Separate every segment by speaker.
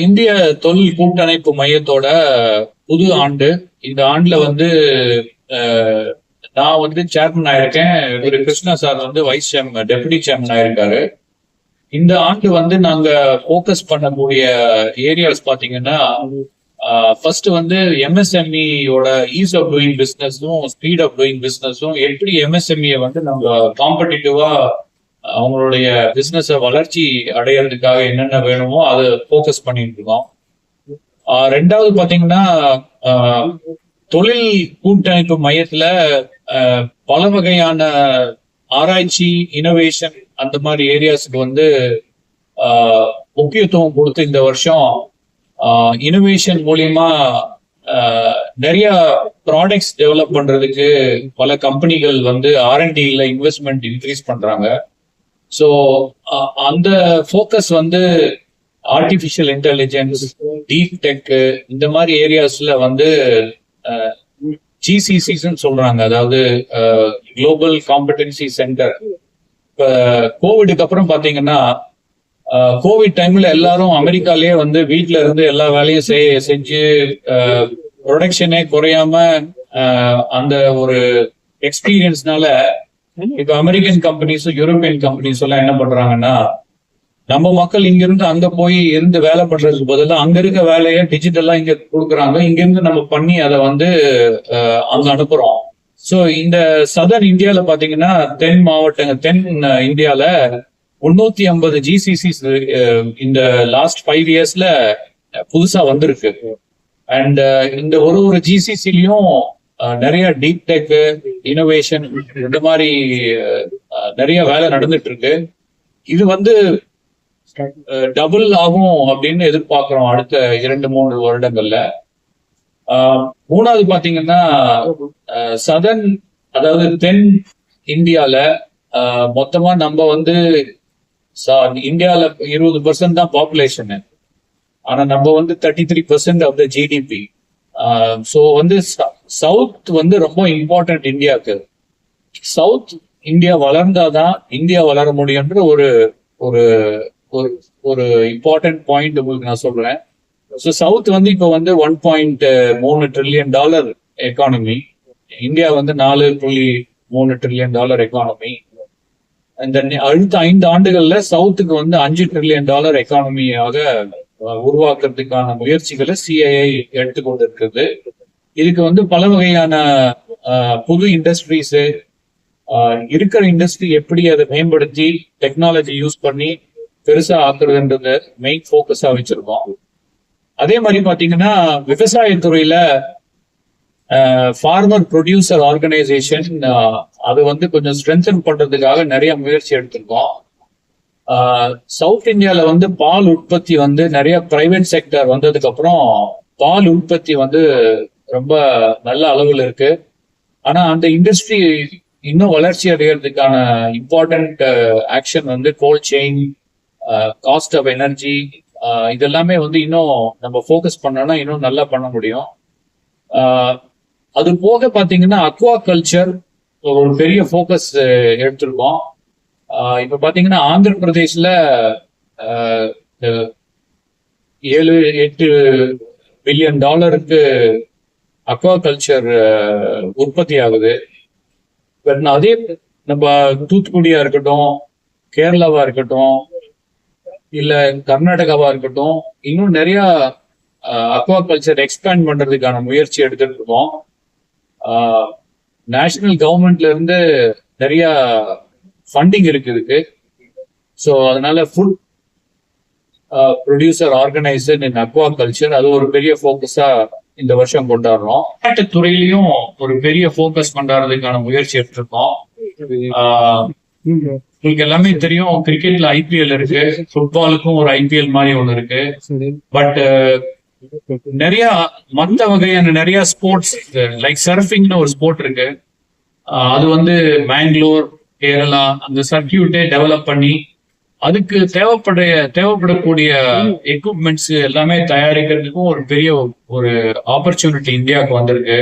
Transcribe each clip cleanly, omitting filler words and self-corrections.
Speaker 1: இந்திய தொழில் கூட்டமைப்பு மையத்தோட புது ஆண்டு. இந்த ஆண்டுல வந்து அஹ், நான் வந்து சேர்மன் ஆயிருக்கேன். திரு கிருஷ்ணா சார் வந்து வைஸ் சேர்மன், டெபுட்டி சேர்மன் ஆயிருக்காரு. இந்த ஆண்டு வந்து நாங்க ஃபோக்கஸ் பண்ணக்கூடிய ஏரியாஸ் பாத்தீங்கன்னா, ஃபர்ஸ்ட் வந்து எம்எஸ்எம்இயோட ஈஸ் ஆஃப் டூயிங் பிசினஸும் ஸ்பீட் ஆஃப் டூயிங் பிசினஸும் எப்படி எம்எஸ்எம்இ வந்து நம்ம காம்படிட்டிவா அவங்களுடைய பிசினஸ வளர்ச்சி அடையிறதுக்காக என்னென்ன வேணுமோ அதை ஃபோக்கஸ் பண்ணிட்டு இருக்கோம். ரெண்டாவது பாத்தீங்கன்னா, ஆஹ், தொழில் கூட்டமைப்பு மையத்துல பல வகையான ஆராய்ச்சி, இனோவேஷன் அந்த மாதிரி ஏரியாஸுக்கு வந்து முக்கியத்துவம் கொடுத்து இந்த வருஷம் இனோவேஷன் மூலியமா நிறைய ப்ராடக்ட்ஸ் டெவலப் பண்றதுக்கு பல கம்பெனிகள் வந்து ஆர்என்டில இன்வெஸ்ட்மெண்ட் இன்க்ரீஸ் பண்றாங்க. ஸோ அந்த ஃபோக்கஸ் வந்து ஆர்டிஃபிஷியல் இன்டெலிஜென்ஸ், டீப் டெக் இந்த மாதிரி ஏரியாஸ்ல வந்து ஜிசிசின்னு சொல்றாங்க, அதாவது குளோபல் காம்படென்சி சென்டர். இப்ப கோவிடுக்கு அப்புறம் பாத்தீங்கன்னா, கோவிட் டைம்ல எல்லாரும் அமெரிக்காலயே வந்து வீட்டுல இருந்து எல்லா வேலையும் செஞ்சு ப்ரொடக்ஷனே குறையாம அந்த ஒரு எக்ஸ்பீரியன்ஸ்னால இப்ப அமெரிக்கன் கம்பெனிஸும் யூரோப்பியன் கம்பெனிஸ் எல்லாம் என்ன பண்றாங்கன்னா, நம்ம மக்கள் இங்க இருந்து அங்க போய் இருந்து வேலை பண்றதுக்கு பதிலாக அங்க இருக்க வேலையை டிஜிட்டலா இங்க கொடுக்குறாங்க. இங்க இருந்து நம்ம பண்ணி அதை வந்து அங்க அனுப்புறோம். ஸோ இந்த சதர்ன் இந்தியால பாத்தீங்கன்னா, தென் இந்தியால 350 ஜிசிசிஸ் இந்த லாஸ்ட் 5 இயர்ஸ்ல புதுசா வந்திருக்கு. அண்ட் இந்த ஒரு ஜிசிசிலையும் நிறைய டீப் டெக், இனோவேஷன் இந்த மாதிரி நிறைய வேலை நடந்துட்டு இருக்கு. இது வந்து டபுள் ஆகும் அப்படின்னு எதிர்பார்க்கிறோம் அடுத்த 2-3 வருடங்கள்ல. மூணாவது பாத்தீங்கன்னா, சதர்ன் அதாவது தென் இந்தியால மொத்தமா நம்ம வந்து இந்தியால 20% தான் பாப்புலேஷன். ஆனா நம்ம வந்து 33% ஆஃப் த ஜிடிபி. ஸோ வந்து சவுத் வந்து ரொம்ப இம்பார்ட்டன்ட் இந்தியாவுக்கு. சவுத் இந்தியா வளர்ந்தாதான் இந்தியா வளர முடியும்ன்ற ஒரு ஒரு ஒரு இம்பார்ட்டன்ட் பாயிண்ட் உங்களுக்கு நான் சொல்றேன். ஸோ சவுத் வந்து இப்போ வந்து $1.3 trillion எக்கானமி. இந்தியா வந்து $4.3 trillion எக்கானமி. இந்த அடுத்த 5 ஆண்டுகள்ல சவுத்துக்கு வந்து $5 trillion எக்கானமியாக உருவாக்குறதுக்கான முயற்சிகளை சிஐஐ எடுத்துக்கொண்டு இருக்குது. இதுக்கு வந்து பல வகையான புது இண்டஸ்ட்ரீஸ், இருக்கிற இண்டஸ்ட்ரி எப்படி அதை மேம்படுத்தி டெக்னாலஜி யூஸ் பண்ணி பெருசா ஆக்குறதுன்றத மெயின் ஃபோக்கஸா வச்சிருக்கோம். அதே மாதிரி பாத்தீங்கன்னா, விவசாயத்துறையில ஃபார்மர் ப்ரொடியூசர் ஆர்கனைசேஷன் அது வந்து கொஞ்சம் ஸ்ட்ரென்தன் பண்றதுக்காக நிறைய முயற்சி எடுத்திருக்கோம். சவுத் இந்தியால வந்து பால் உற்பத்தி வந்து நிறைய பிரைவேட் செக்டர் வந்ததுக்கு அப்புறம் பால் உற்பத்தி வந்து ரொம்ப நல்ல அளவில் இருக்கு. ஆனா அந்த இண்டஸ்ட்ரி இன்னும் வளர்ச்சி அடைகிறதுக்கான இம்பார்ட்டன்ட் ஆக்ஷன் வந்து cold chain, cost of energy, இதெல்லாமே வந்து இன்னும் நம்ம ஃபோக்கஸ் பண்ணோம்னா இன்னும் நல்லா பண்ண முடியும். அது போக பாத்தீங்கன்னா, அக்வா கல்ச்சர் ஒரு பெரிய ஃபோக்கஸ் எடுத்திருக்கோம். இப்ப பாத்தீங்கன்னா, ஆந்திர பிரதேஷ்ல 7-8 பில்லியன் டாலருக்கு அக்வா கல்ச்சர் உற்பத்தி ஆகுது. அதே நம்ம தூத்துக்குடியா இருக்கட்டும், கேரளாவா இருக்கட்டும், இல்ல கர்நாடகாவா இருக்கட்டும், இன்னும் நிறைய அக்வா கல்ச்சர் எக்ஸ்பேண்ட் பண்றதுக்கான முயற்சி எடுத்துட்டு இருக்கோம். நேஷனல் கவர்மெண்ட்ல இருந்து நிறைய ஃபண்டிங் இருக்கு. ஸோ அதனால ஃபுட் ப்ரொடியூசர் ஆர்கனைசர் இன் அக்வா கல்ச்சர் அது ஒரு பெரிய ஃபோக்கஸா இந்த வருஷம் கொண்டாடுறோம். விளையாட்டு துறையிலையும் ஒரு பெரிய ஃபோக்கஸ் கொண்டாடுறதுக்கான முயற்சி எடுத்திருக்கோம். உங்களுக்கு எல்லாமே தெரியும், கிரிக்கெட்ல ஐபிஎல் இருக்கு, ஃபுட்பாலுக்கும் ஒரு ஐபிஎல் மாதிரி ஒண்ணு இருக்கு. பட் நிறைய மற்ற வகையான நிறைய ஸ்போர்ட்ஸ் லைக் சர்ஃபிங்னு ஒரு ஸ்போர்ட் இருக்கு. அது வந்து மேங்களூர், கேரளா அந்த சர்க்கியூட்டே டெவலப் பண்ணி அதுக்கு தேவைப்படக்கூடிய எக்யூப்மெண்ட்ஸ் எல்லாமே தயாரிக்கிறதுக்கும் ஒரு பெரிய ஒரு ஆப்பர்ச்சுனிட்டி இந்தியாவுக்கு வந்திருக்கு.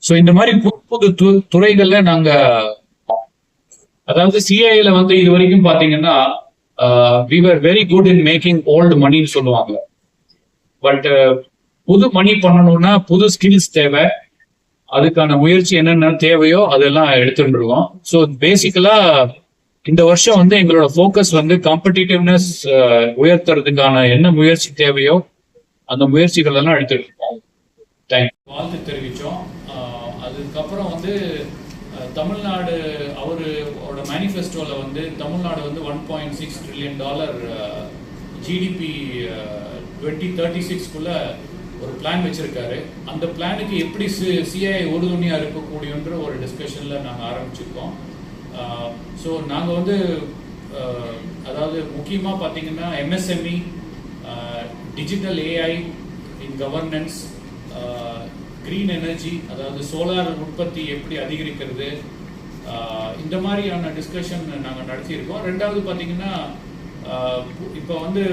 Speaker 1: ஸோ இந்த மாதிரி புது புது துறைகள்ல நாங்க, அதாவது சிஐல வந்து இது வரைக்கும் பாத்தீங்கன்னா we were very good in making old moneyன்னு சொல்லுவாங்க. பட் புது மணி பண்ணணும்னா புது ஸ்கில்ஸ் தேவை. அதுக்கான முயற்சி என்னென்ன தேவையோ அதெல்லாம் எடுத்துட்டு இருக்கோம். ஸோ பேசிக்கலா இந்த வருஷம் வந்து எங்களோட ஃபோக்கஸ் வந்து காம்படிட்டிவ்னஸ் உயர்த்துறதுக்கான என்ன முயற்சி தேவையோ அந்த முயற்சிகள் எல்லாம் எடுத்துட்டு இருக்கோம். வாழ்த்து தெரிவித்தோம். அதுக்கப்புறம் வந்து தமிழ்நாடு அவரோட மேனிஃபெஸ்டோவில் வந்து தமிழ்நாடு வந்து $1.6 trillion ஜிடிபி 2036 ஒரு பிளான் வச்சிருக்காரு. அந்த பிளானுக்கு எப்படி சிஐ உறுதுணையாக இருக்கக்கூடியன்ற ஒரு டிஸ்கஷனில் நாங்கள் ஆரம்பிச்சிருக்கோம். ஸோ நாங்கள் வந்து அதாவது முக்கியமாக பார்த்தீங்கன்னா எம்எஸ்எம்இ, டிஜிட்டல் ஏஐ இன் கவர்னன்ஸ், கிரீன் எனர்ஜி அதாவது சோலார் உற்பத்தி எப்படி அதிகரிக்கிறது, இந்த மாதிரியான டிஸ்கஷன் நாங்கள் நடத்தியிருக்கோம். ரெண்டாவது பார்த்தீங்கன்னா இப்போ வந்து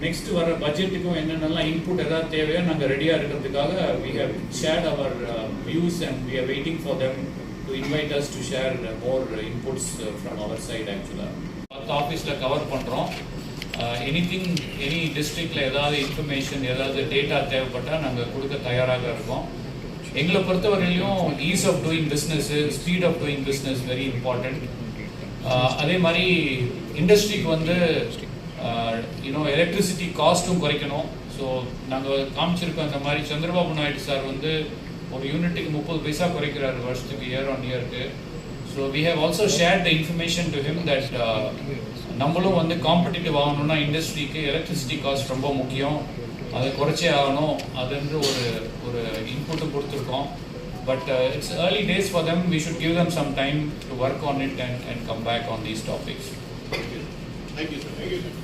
Speaker 1: நெக்ஸ்ட் வர பட்ஜெட்டுக்கும் என்னென்னலாம் இன்புட் ஏதாவது தேவையோ நாங்கள் ரெடியாக இருக்கிறதுக்காக we have shared our views and we are waiting for them to invite us to share more inputs from our side. ஆக்சுவலாக ஆஃபீஸில் கவர் பண்ணுறோம். எனிதிங் எனி டிஸ்ட்ரிக்டில் ஏதாவது இன்ஃபர்மேஷன் ஏதாவது டேட்டா தேவைப்பட்டால் நாங்கள் கொடுக்க தயாராக இருக்கோம். எங்களை பொறுத்தவரையிலையும் ease of doing business, speed of doing business very important. அதே மாதிரி இண்டஸ்ட்ரிக்கு வந்து எலக்ட்ரிசிட்டி காஸ்ட்டும் குறைக்கணும். ஸோ நாங்கள் காமிச்சிருக்கோம். இந்த மாதிரி சந்திரபாபு நாயுடு சார் வந்து ஒரு யூனிட்டுக்கு 30 பைசா குறைக்கிறாரு வருஷத்துக்கு, இயர் ஆன் இயருக்கு. So we have also share the information to him that நம்மளும் வந்து காம்படிட்டிவ் ஆகணும்னா இண்டஸ்ட்ரிக்கு எலக்ட்ரிசிட்டி காஸ்ட் ரொம்ப முக்கியம், அதை குறைச்சே ஆகணும் அதுன்ற ஒரு இன்புட்டும் கொடுத்துருக்கோம். But it's early days for them. We should give them some time to work on it and come back on these topics. Thank you, sir.